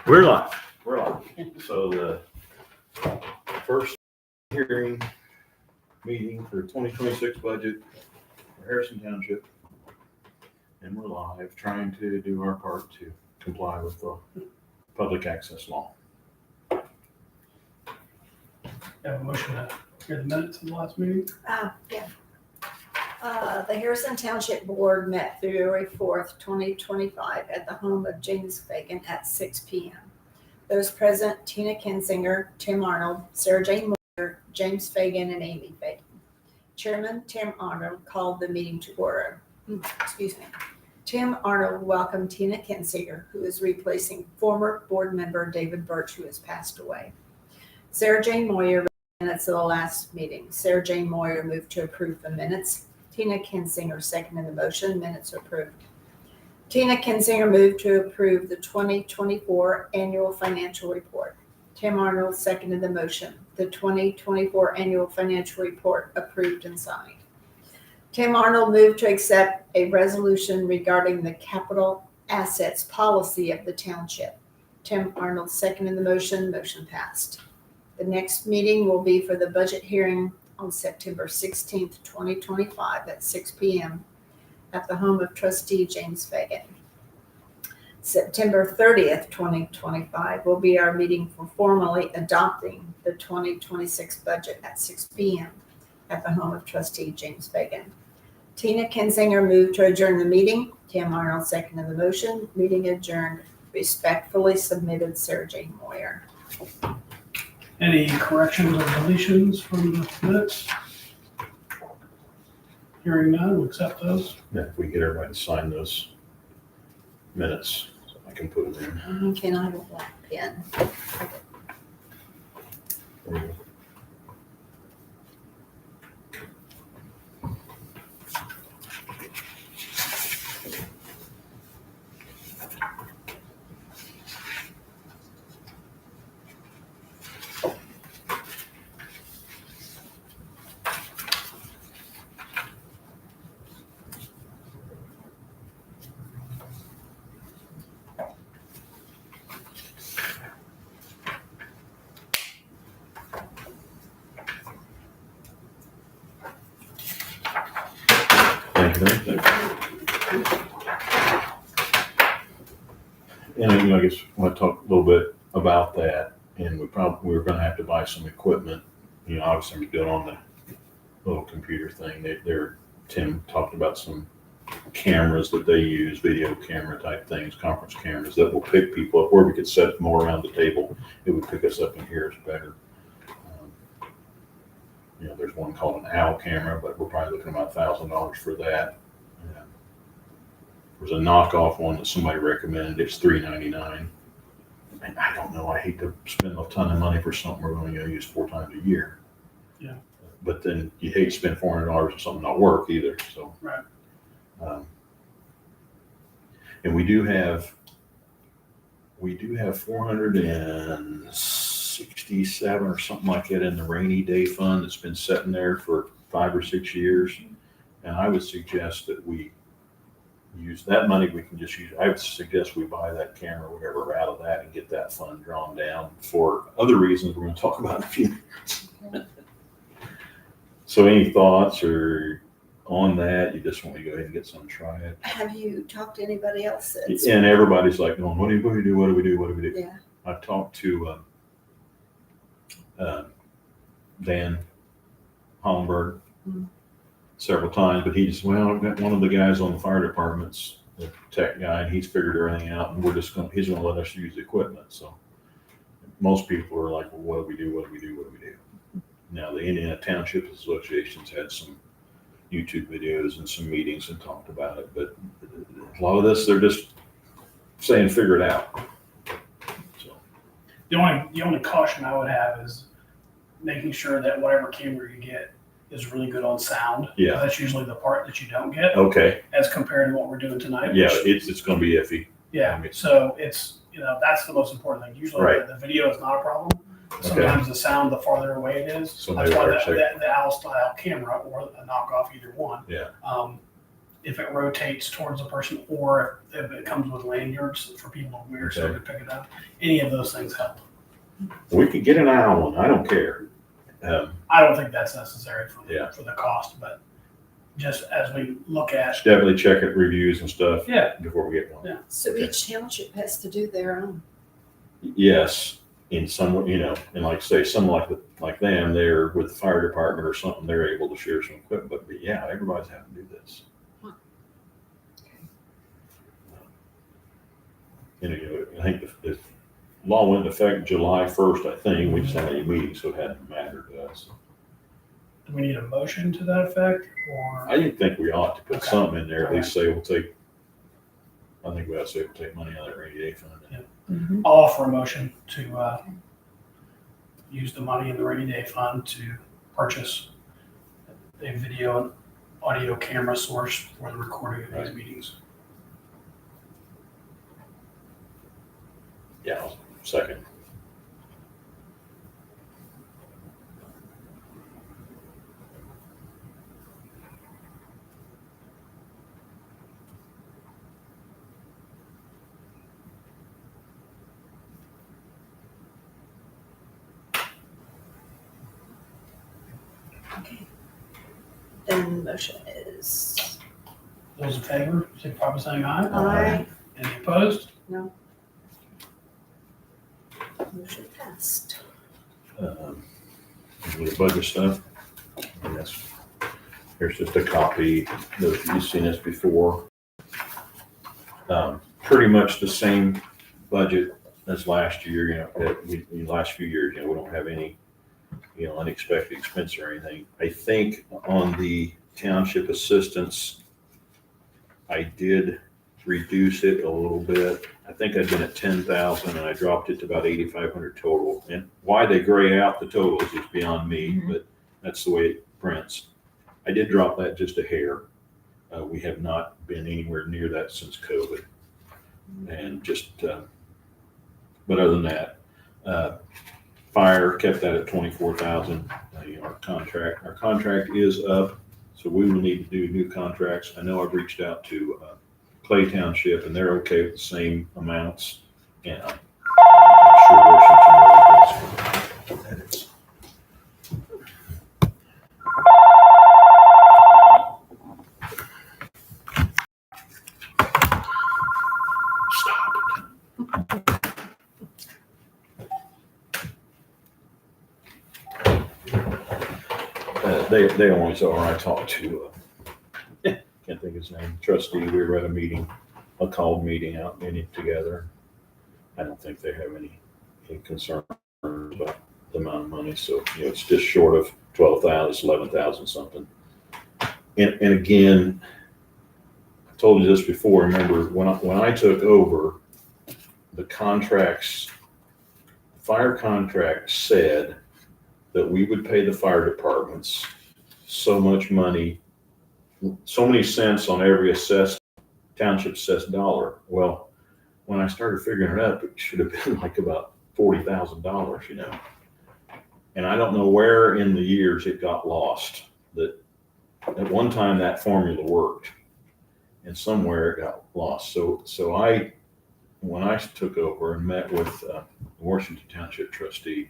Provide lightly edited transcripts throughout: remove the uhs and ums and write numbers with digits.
We're live. So the first hearing meeting for 2026 budget for Harrison Township. And we're live, trying to do our part to comply with the public access law. Have a motion to hear the minutes of the last meeting? Yeah. The Harrison Township Board met February 4th, 2025 at the home of James Fagan at 6 p.m. Those present: Tina Kinzinger, Tim Arnold, Sarah Jane Moyer, James Fagan, and Amy Fagan. Chairman Tim Arnold called the meeting to order. Tim Arnold welcomed Tina Kinzinger, who is replacing former board member David Birch, who has passed away. Sarah Jane Moyer read the minutes of the last meeting. Sarah Jane Moyer moved to approve the minutes. Tina Kinzinger seconded the motion. Minutes approved. Tina Kinzinger moved to approve the 2024 annual financial report. Tim Arnold seconded the motion. The 2024 annual financial report approved and signed. Tim Arnold moved to accept a resolution regarding the capital assets policy of the township. Tim Arnold seconded the motion. Motion passed. The next meeting will be for the budget hearing on September 16th, 2025 at 6 p.m. at the home of trustee James Fagan. September 30th, 2025 will be our meeting for formally adopting the 2026 budget at 6 p.m. at the home of trustee James Fagan. Tina Kinzinger moved to adjourn the meeting. Tim Arnold seconded the motion. Meeting adjourned. Respectfully submitted, Sarah Jane Moyer. Any corrections or deletions from the minutes? Hearing none, we'll accept those. Yeah, if we get everybody to sign those minutes, so I can put them in. Can I have a black pen? There you go. Thank you. And I guess I want to talk a little bit about that. And we're going to have to buy some equipment. Obviously we're doing on the little computer thing. Tim talked about some cameras that they use, video camera type things, conference cameras that will pick people up where we could set more around the table. It would pick us up and hear us better. There's one called an OWL camera, but we're probably looking about $1,000 for that. There's a knockoff one that somebody recommended. It's $399. And I don't know. I hate to spend a ton of money for something we're only going to use 4 times a year. Yeah. But then you hate to spend $400 on something not work either. So. Right. And we do have 467 or something like that in the rainy day fund that's been sitting there for 5 or 6 years. And I would suggest that we use that money. We can just use. I would suggest we buy that camera, whatever, out of that and get that fund drawn down for other reasons we're going to talk about in a few minutes. So, any thoughts or on that? You just want me to go ahead and get some, try it. Have you talked to anybody else? And everybody's like going, what do we do? What do we do? What do we do? Yeah. I've talked to Dan Hollenberg several times, but I've got one of the guys on the fire department's the tech guy, and he's figured everything out, and he's going to let us use the equipment. So most people are like, well, what do we do? What do we do? What do we do? Now, the Indiana Township Association's had some YouTube videos and some meetings and talked about it, but a lot of this, they're just saying, figure it out. So The only caution I would have is making sure that whatever camera you get is really good on sound. Yeah. That's usually the part that you don't get. Okay. As compared to what we're doing tonight. Yeah, it's going to be iffy. Yeah. I mean, So it's, that's the most important thing. Usually Right. the video is not a problem. Sometimes the sound, the farther away it is. So That's maybe why better check. the OWL style camera or a knockoff, either one. Yeah. if it rotates towards the person, or if it comes with lanyards for people to wear so they can pick it up. Any of those things help. We could get an aisle one. I don't care. I don't think that's necessary for Yeah. for the cost, but just as we look at, Just definitely check it, reviews and stuff yeah, before we get one. Yeah. So each township has to do their own. Yes, in some, you know, and like I say, some like them, they're with the fire department or something, they're able to share some equipment, but yeah, everybody's having to do this. Huh. You know, I think the law went into effect July 1st, I think. We just had a meeting, so it hadn't mattered to us. do we need a motion to that effect, or? I didn't think we ought to put Okay. something in there, at least say we'll take, I think we ought to say we'll take money out of that rainy day fund. Yeah. I'll offer a motion to use the money in the rainy day fund to purchase a video and audio camera source for the recording of these Right. meetings. Yeah, I'll second. Okay. Then the motion is Those in favor, signify by saying aye. aye. Any opposed? Motion passed. With the budget stuff, yes. Here's just a copy. You've seen this before. Pretty much the same budget as last year, you know, in the last few years, you know, we don't have any, you know, unexpected expense or anything. I think on the township assistance, I did reduce it a little bit. I think I'd been at 10,000 and I dropped it to about 8,500 total. And why they gray out the totals is beyond me, but that's the way it prints. I did drop that just a hair. We have not been anywhere near that since COVID. And just, but other than that, fire kept that at 24,000. You know, our contract is up, so we will need to do new contracts. I know I've reached out to Clay Township, and they're okay with the same amounts. And I'm sure Washington really that is. They always are. I talked to, can't think of his name, trustee. We were at a meeting, a called meeting out in it together. I don't think they have any concern about the amount of money. So, you know, it's just short of 12,000, it's 11,000 something. And again, I told you this before. Remember when I took over, the contracts, the fire contract said that we would pay the fire departments so much money, so many cents on every township assessed dollar. Well, when I started figuring it up, it should have been like about $40,000, you know. And I don't know where in the years it got lost. That at one time that formula worked, and somewhere it got lost. So when I took over and met with Washington Township trustee,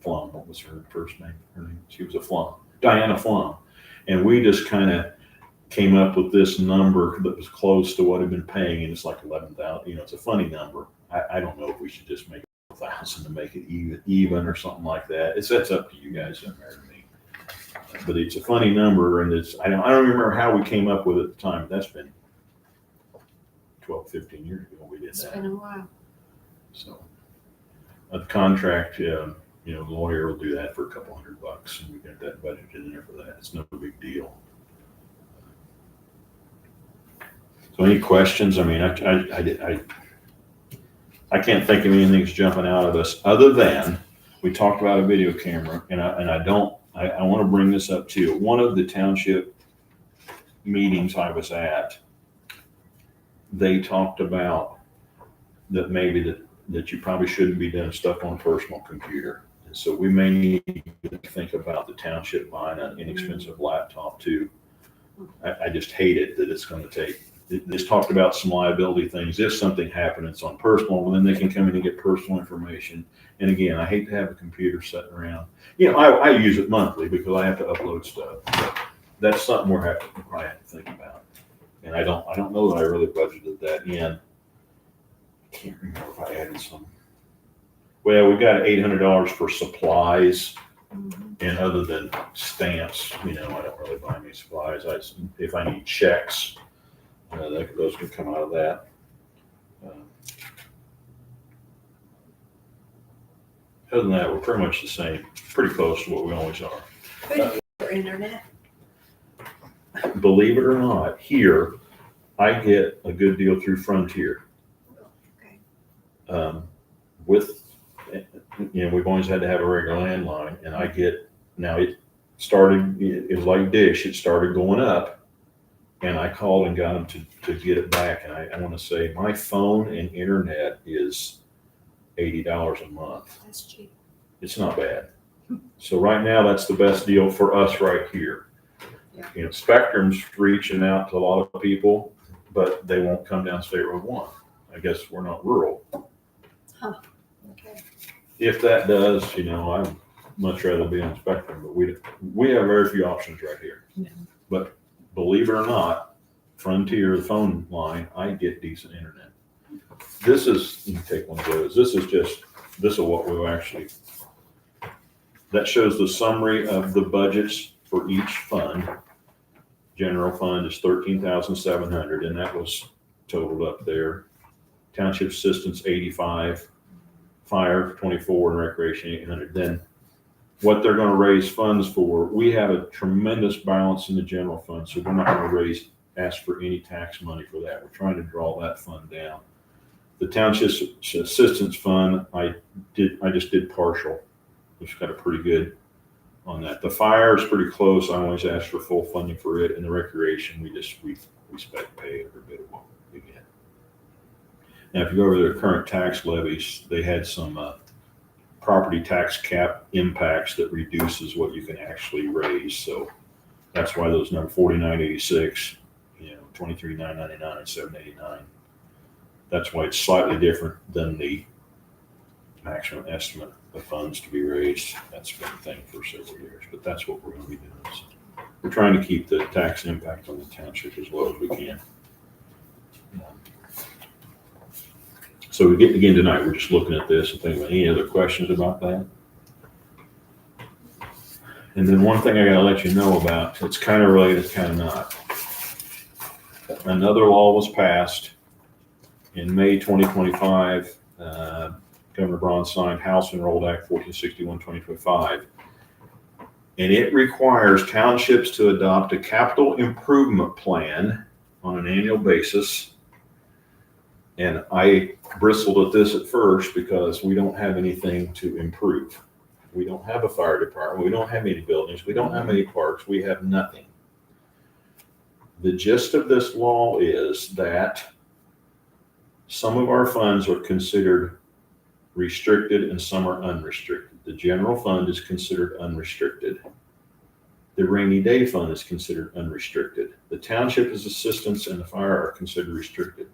Flum, what was her first name? She was a Flum, Diana Flum. And we just kind of came up with this number that was close to what I've been paying, and it's like 11,000. You know, it's a funny number. I don't know if we should just make it 1,000 to make it even or something like that. That's up to you guys, doesn't matter to me. But it's a funny number, and I don't remember how we came up with it at the time. That's been 12, 15 years ago we did It's that. been a while. So the contract, you know, the lawyer will do that for a couple $100, and we got that budget in there for that. It's no big deal. So any questions? I mean, I can't think of anything that's jumping out of us other than we talked about a video camera, and I want to bring this up too. One of the township meetings I was at, they talked about that maybe that you probably shouldn't be doing stuff on a personal computer. And so we may need to think about the township buying an inexpensive laptop too. I just hate it that it's gonna take, it's talked about some liability things. If something happened, it's on personal, well, then they can come in and get personal information. And again, I hate to have a computer sitting around. You know, I use it monthly because I have to upload stuff. But that's something we're having, we probably have to think about. And I don't know that I really budgeted that in. I can't remember if I added some. Well, we got $800 for supplies. And other than stamps, you know, I don't really buy any supplies. If I need checks, those can come out of that. Other than that, we're pretty much the same, pretty close to what we always are. Who do you use for internet? Believe it or not, here, I get a good deal through Frontier. Okay. With, you know, we've always had to have a regular landline, and I get, now it was like Dish, it started going up, and I called and got them to get it back, and I want to say my phone and internet is $80 a month. That's cheap. It's not bad. So right now, that's the best deal for us right here. Yeah. You know, Spectrum's reaching out to a lot of people, but they won't come down State Road 1. I guess we're not rural. Okay. If that does, you know, I'd much rather be on Spectrum, but we have very few options right here. Yeah. But believe it or not, Frontier, the phone line, I get decent internet. This is, you can take one of those. This is what we've actually, that shows the summary of the budgets for each fund. General fund is 13,700, and that was totaled up there. Township assistance 85, fire 24, and recreation 800. Then what they're going to raise funds for, we have a tremendous balance in the general fund, so we're not going to ask for any tax money for that. We're trying to draw that fund down. The township assistance fund, I just did partial, which got a pretty good on that. The fire is pretty close. I always ask for full funding for it, and the recreation, we pay every bit of what we get. Now, if you go over their current tax levies, they had some property tax cap impacts that reduces what you can actually raise. So that's why those number 4986, you know, 23,999 and 789. That's why it's slightly different than the maximum estimate of funds to be raised. That's been a thing for several years, but that's what we're going to be doing. So we're trying to keep the tax impact on the township as low as we can. So we get again tonight, we're just looking at this and thinking about any other questions about that. And then one thing I gotta let you know about, it's kind of related, it's kind of not. Another law was passed in May 2025. Governor Braun signed House Enrolled Act 1461, 2025. And it requires townships to adopt a capital improvement plan on an annual basis. And I bristled at this at first because we don't have anything to improve. We don't have a fire department. We don't have any buildings. We don't have any parks. We have nothing. The gist of this law is that some of our funds are considered restricted and some are unrestricted. The general fund is considered unrestricted. The rainy day fund is considered unrestricted. The township assistance and the fire are considered restricted.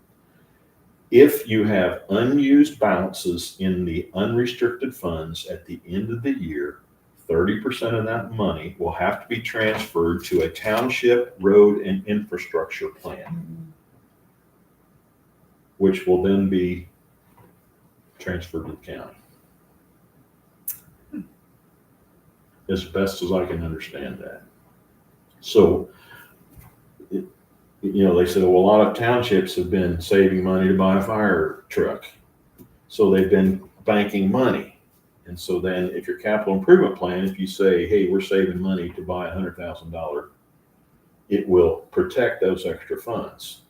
If you have unused balances in the unrestricted funds at the end of the year, 30% of that money will have to be transferred to a township road and infrastructure plan, which will then be transferred to the county. As best as I can understand that. So, you know, they said, well, a lot of townships have been saving money to buy a fire truck. So they've been banking money. And so then if your capital improvement plan, if you say, hey, we're saving money to buy $100,000, it will protect those extra funds.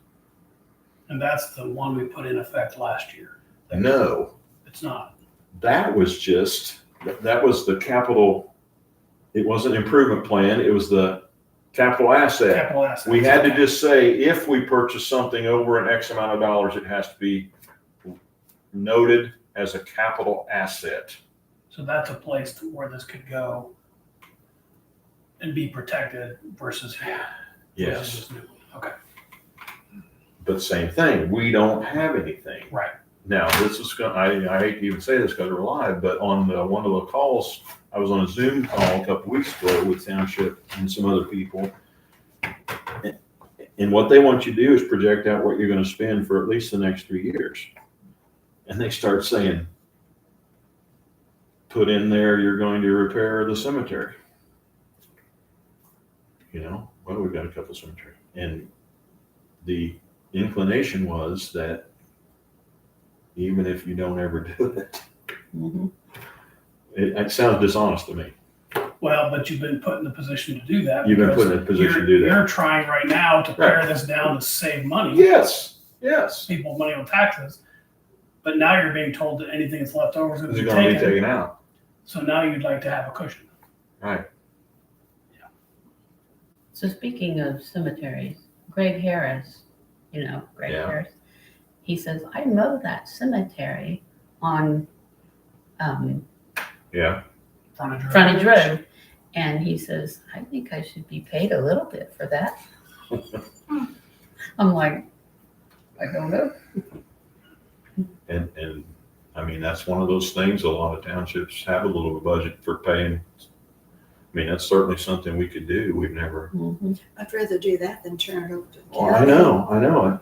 And that's the one we put in effect last year. No, It's not. that was the capital. It wasn't an improvement plan. It was the capital asset. Capital assets. We had to just say, if we purchase something over an X amount of dollars, it has to be noted as a capital asset. So that's a place where this could go and be protected versus This is Yes, just new. Okay, but same thing. We don't have anything. right. Now, this is going, I hate to even say this because we're live, but on one of the calls, I was on a Zoom call a couple weeks ago with Township and some other people. And what they want you to do is project out what you're going to spend for at least the next 3 years. And they start saying, put in there, you're going to repair the cemetery. Well, we've got a couple cemeteries. And the inclination was that even if you don't ever do it, Mhm. it sounds dishonest to me. Well, but you've been put in the position to do that. You've been because put in a position to do that. You're trying right now to pare Right. this down to save money. Yes. People money on taxes. But now you're being told that anything that's left over is going Is to it be going to be taken. taken out? So now you'd like to have a cushion. Right. So speaking of cemeteries, Greg Harris, Greg Yeah. Harris, he says, I mow that cemetery on Yeah. Frontage Road. And he says, I think I should be paid a little bit for that. I'm like, I don't know. And I mean, that's one of those things. A lot of townships have a little budget for paying. I mean, that's certainly something we could do. We've never. Mhm. I'd rather do that than turn it over to the Well, county. I know.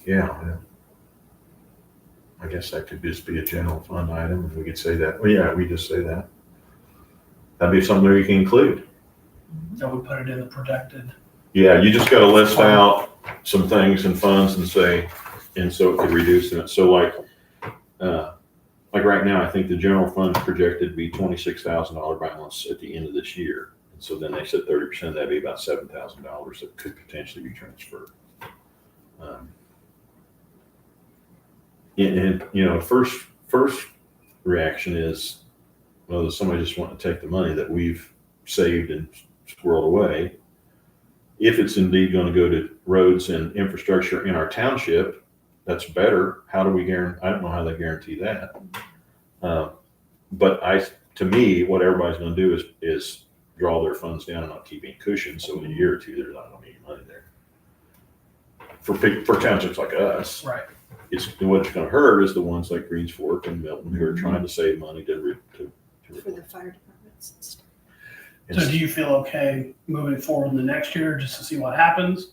Yeah. I guess that could just be a general fund item, if we could say that. Well, yeah, we just say that. That'd be something we can include. So we put it in the projected. Yeah, you just got to list out some things and funds and say, and so it could reduce it. So like right now, I think the general fund is projected to be $26,000 balance at the end of this year. And so then they said 30%, that'd be about $7,000 that could potentially be transferred. And first reaction is, well, does somebody just want to take the money that we've saved and squirreled away? If it's indeed going to go to roads and infrastructure in our township, that's better. How do we guarantee? I don't know how they guarantee that. But to me, what everybody's going to do is draw their funds down and not keep any cushion. So in a year or two, there's not going to be any money there. For townships like us, Right. What's going to hurt is the ones like Greens Fork and Milton who are trying to save money to For the fire departments and stuff. So do you feel okay moving forward in the next year just to see what happens?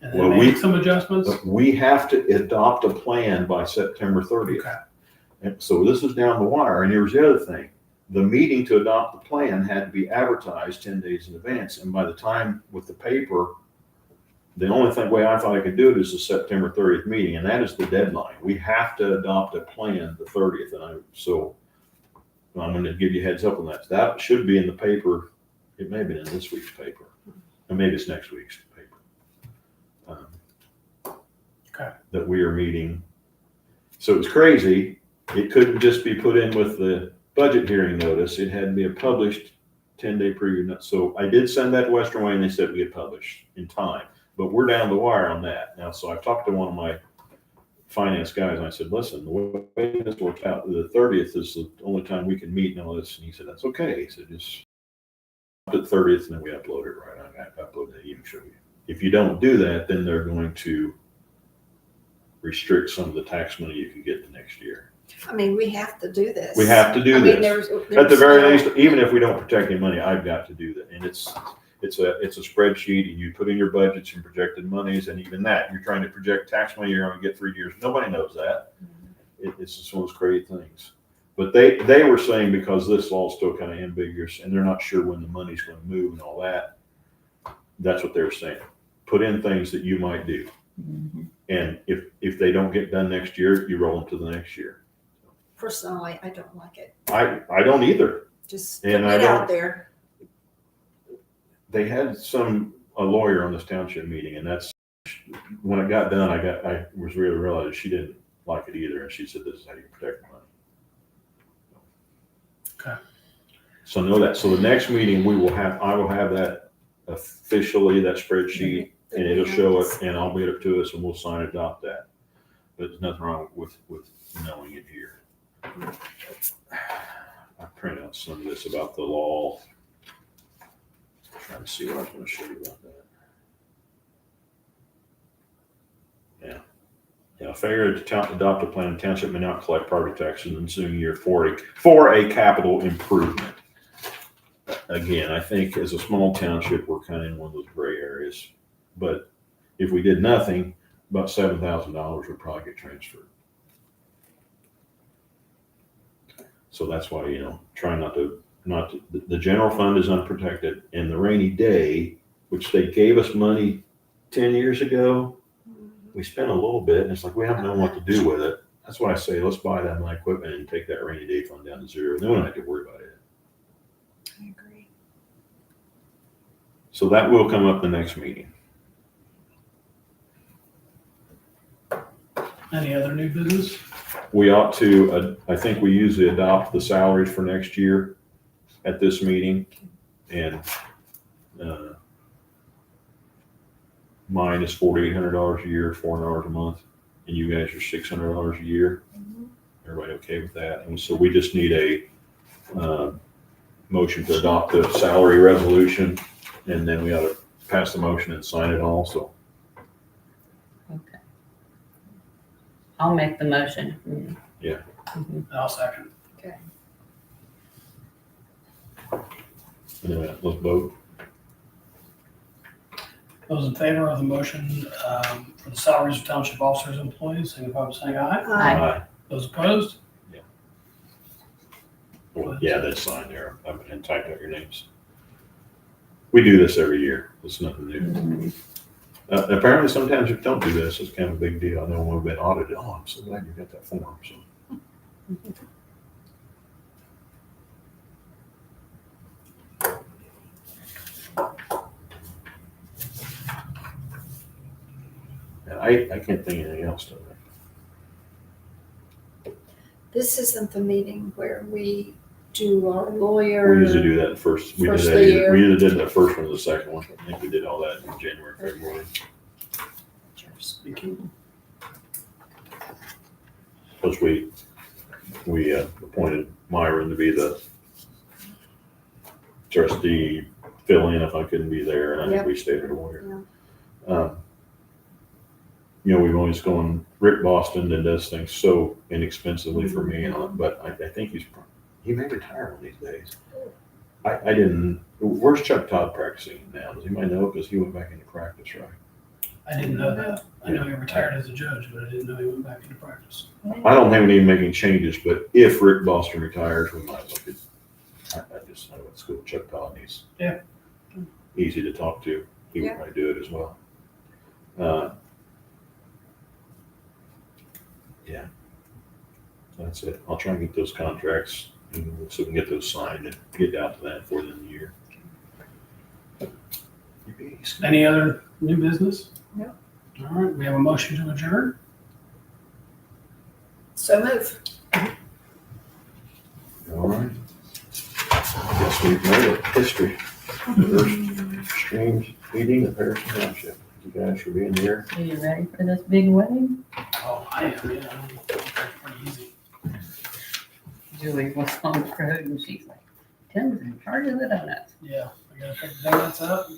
And then Well, make some adjustments? We have to adopt a plan by September 30th. Okay. And so this is down the wire. And here's the other thing. The meeting to adopt the plan had to be advertised 10 days in advance. And by the time with the paper, the only way I thought I could do it is the September 30th meeting. And that is the deadline. We have to adopt a plan the 30th. And so I'm going to give you a heads up on that. That should be in the paper. It may have been in this week's paper. And maybe it's next week's paper. Okay. That we are meeting. So it's crazy. It couldn't just be put in with the budget hearing notice. It had to be a published 10-day preview. So I did send that to Western Wayne. They said we get published in time, but we're down the wire on that now. So I talked to one of my finance guys and I said, listen, the way this works out, the 30th is the only time we can meet and all this. And he said, that's okay. He said, just up at 30th and then we upload it right. I upload it, even show you. If you don't do that, then they're going to restrict some of the tax money you can get the next year. I mean, we have to do this. We have to do I mean, this. there's At the very no- least, even if we don't protect any money, I've got to do that. And it's a spreadsheet and you put in your budgets and projected monies, and even that, you're trying to project tax money you're going to get 3 years. Nobody knows that. It's just one of those crazy things. But they were saying because this law is still kind of ambiguous and they're not sure when the money's going to move and all that, that's what they're saying. Put in things that you might do. Mhm. And if they don't get done next year, you roll them to the next year. Personally, I don't like it. I don't either. Just And put I it out don't- there. They had a lawyer on this township meeting, and that's when it got done. I was really realized she didn't like it either, and she said, "This is how you protect the money." Okay. So know that. So the next meeting I will have that officially, that spreadsheet, and it'll show it, and I'll get it to us, and we'll sign and adopt that. But there's nothing wrong with knowing it here. I print out some of this about the law Trying to see what I was gonna show you about that. Yeah, failure to adopt a plan, the township may not collect property taxes in the ensuing year for a capital improvement. Again, I think as a small township, we're kind of in one of those gray areas. But if we did nothing, about $7,000 would probably get transferred. So that's why, try not to, the general fund is unprotected, and the rainy day, which they gave us money 10 years ago, we spent a little bit, and it's like we haven't known what to do with it. That's why I say let's buy that my equipment and take that rainy day fund down to zero. Then we don't have to worry about it. I agree. So that will come up the next meeting. Any other new business? We ought to, I think we usually adopt the salaries for next year at this meeting, and mine is $4,800 a year, $400 a month, and you guys are $600 a year. Everybody okay with that? And so we just need a motion to adopt the salary resolution, and then we ought to pass the motion and sign it also. Okay. I'll make the motion. Yeah. Mhm. I'll second. Okay. And then let's vote. Those in favor of the motion for the salaries of township officers and employees, signify by saying aye. Aye. Those opposed? Well, yeah, that's signed there. And type out your names. We do this every year. It's nothing new. Mhm. Apparently, sometimes you don't do this. It's kind of a big deal. I know when we've been audited. Oh, I'm so glad you got that form. So. And I can't think of anything else to that. This isn't the meeting where we do our lawyer. We usually do that first. We First did of that. the year. We either did the first one or the second one. I think we did all that in January, February. Speaking. Because we appointed Myron to be the trustee, fill in if I couldn't be there, and I think Yep. we stayed a lawyer. We've always gone, Rick Boston and does things so inexpensively for me, but I think he may retire one of these days. I didn't, where's Chuck Todd practicing now? Does anybody know? Because he went back into practice, right? I didn't know that. I know he retired as a judge, but I didn't know he went back into practice. I don't think we need making changes, but if Rick Boston retires, we might look at, I just know it's good. Chuck Todd, he's Yeah. easy to talk to. He would Yeah. probably do it as well. Yeah, that's it. I'll try and get those contracts so we can get those signed and get out to that before the end of the year. Any other new business? No. All right, we have a motion to adjourn. So move. All right. I guess we've made it history. First strange meeting at Harrison Township. You guys for being here. Are you ready for this big wedding? Oh, I am, yeah. That's pretty easy. Julie was on the road and she's like, Tim's in charge of the donuts. Yeah, I gotta pick the donuts up.